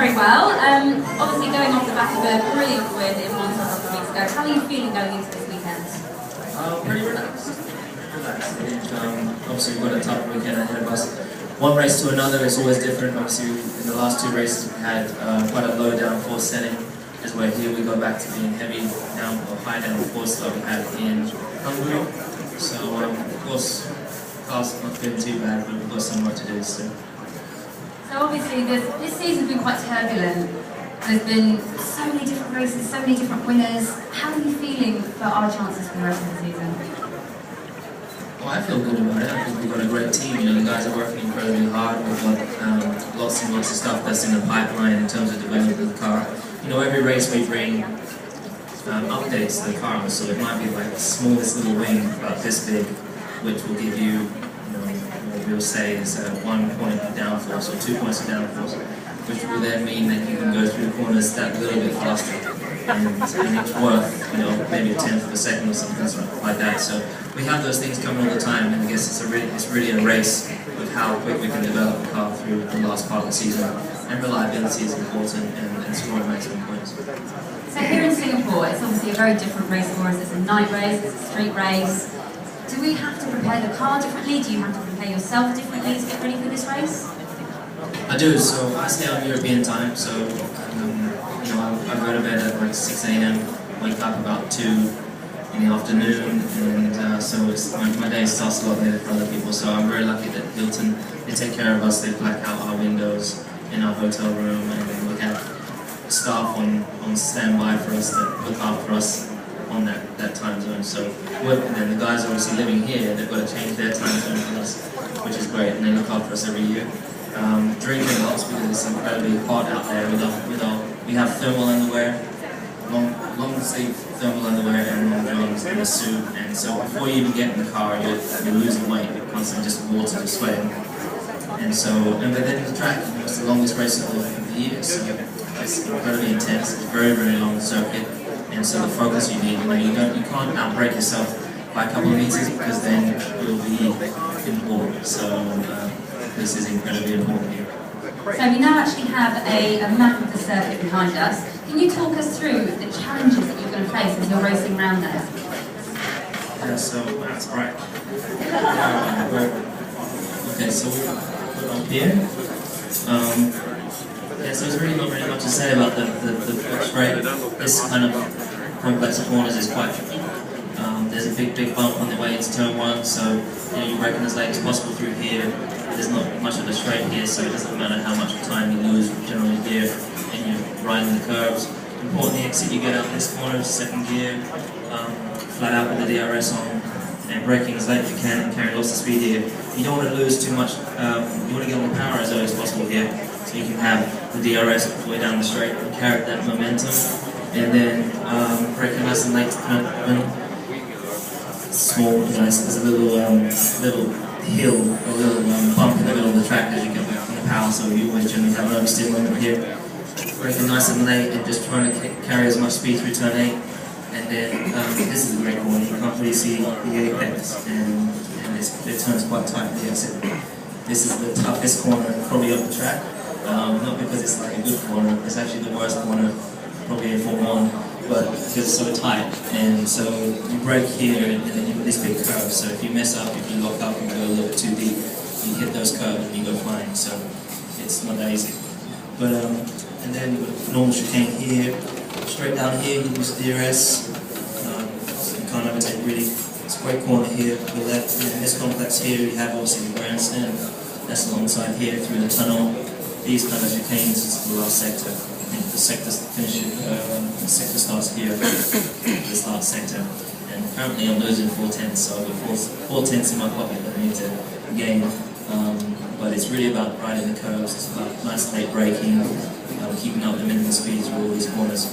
very well. Obviously going off the back of a brilliant win in Monza a couple of weeks ago, how are you feeling going into this weekend? Pretty relaxed. Obviously we've got a tough weekend ahead of us. One race to another is always different. Obviously in the last two races we had quite a low downforce setting, as where here we go back to being heavy down or high downforce that we had in Hungary. So of course, car's not been too bad, but we've got some work to do still. So obviously this season's been quite turbulent. There's been so many different races, so many different winners. How are you feeling for our chances for the rest of the season? Well, I feel good about it. I think we've got a great team. You know, the guys are working incredibly hard. We've got lots and lots of stuff that's in the pipeline in terms of developing the car. You know, every race we bring updates to the car, so it might be like the smallest little wing about this big, which will give you, what we'll say is 1 point of downforce or 2 points of downforce, which will then mean that you can go through the corners that little bit faster, and it's worth, you know, maybe a tenth of a second or something like that. So we have those things coming all the time, and I guess it's really a race with how quick we can develop the car through the last part of the season. And reliability is important, and scoring maximum points. So here in Singapore, it's obviously a very different race for us. It's a night race, it's a street race. Do we have to prepare the car differently? Do you have to prepare yourself differently to get ready for this race? I do, so I stay on European time, so you know, I go to bed at like 6 AM, wake up about 2 in the afternoon, and so my day starts a lot later for other people, so I'm very lucky that Hilton, they take care of us, they black out our windows in our hotel room, and we have staff on standby for us that look after us on that time zone. So and then the guys obviously living here, they've got to change their time zone for us, which is great, and they look after us every year. Drinking lots because it's incredibly hot out there. We have thermal underwear, long sleeve thermal underwear, and long johns and a suit. And so before you even get in the car, you're losing weight. You're constantly just water, just sweating. And so, but then the track, you know, it's the longest race of the year, so it's incredibly intense. It's a very, very long circuit, and so the focus you need, you can't outbreak yourself by a couple of meters because then you'll be in war. So this is incredibly important here. So we now actually have a map of the circuit behind us. Can you talk us through the challenges that you're going to face as you're racing around there? Yeah, so that's right. Okay, so we're up here. Yeah, so there's really not really much to say about the straight. This kind of complex of corners is quite tricky. There's a big bump on the way into turn 1, so you know, you're braking as late as possible through here. There's not much of a straight here, so it doesn't matter how much time you lose generally here, and you're riding the curves. Important the exit you get out this corner, second gear, flat out with the DRS on, and braking as late as you can and carrying lots of speed here. You don't want to lose too much, you want to get on the power as early as possible here, so you can have the DRS all the way down the straight and carry that momentum, and then braking nice and late to turn. Small, there's a little hill, a little bump in the middle of the track as you get from the power, so you always generally have an oversteer moment here. Braking nice and late and just trying to carry as much speed through turn 8. And then this is a great corner, you can't really see the apex, and it turns quite tight at the exit. This is the toughest corner probably of the track, not because it's like a good corner, it's actually the worst corner probably in Formula 1. But because it's so tight, and so you brake here and then you've got this big curve, so if you mess up, if you lock up and go a little bit too deep, you hit those curves and you go flying, so it's not that easy. But, and then you've got normal chicane here, straight down here you use DRS, so you can't overtake really. It's a great corner here, to the left, and in this complex here you have obviously the grandstand, that's alongside here through the tunnel. These kind of chicanes is the last sector. I think the sector starts here, the start sector, and currently I'm losing 4/10, so I've got 4/10 in my pocket that I need to gain. But it's really about riding the curves, it's about nice late braking, keeping up the minimum speed through all these corners.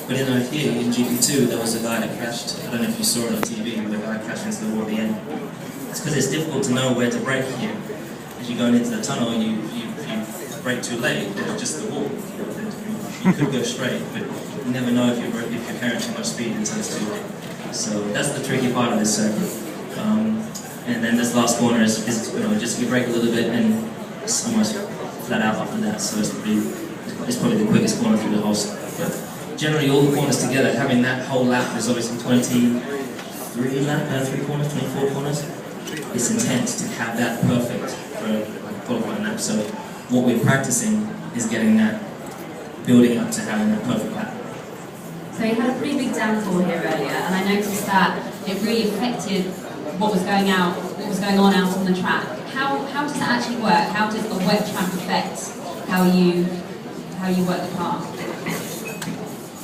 But here in GP2, there was a guy that crashed. I don't know if you saw it on TV, but the guy crashed into the wall at the end. It's because it's difficult to know where to brake here. As you're going into the tunnel, you brake too late, there's just the wall. You could go straight, but you never know if you're carrying too much speed until it's too late. So that's the tricky part of this circuit. And then this last corner is just you brake a little bit and it's almost flat out after that. So it's it's probably the quickest corner through the whole set. But generally, all the corners together, having that whole lap is obviously 3 corners, 24 corners. It's intense to have that perfect for a qualifying lap. So what we're practicing is getting that, building up to having that perfect lap. So you had a pretty big downfall here earlier, and I noticed that it really affected what was going on out on the track. How does that actually work? How does a wet track affect how you work the car?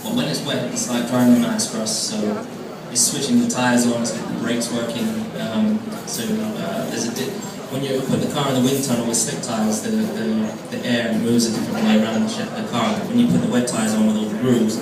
Well, when it's wet, it's like driving on ice grass, so it's switching the tyres on, to get the brakes working. There's a when you put the car in the wind tunnel with slick tyres, the air moves a different way around the car. When you put the wet tyres on with all the grooves,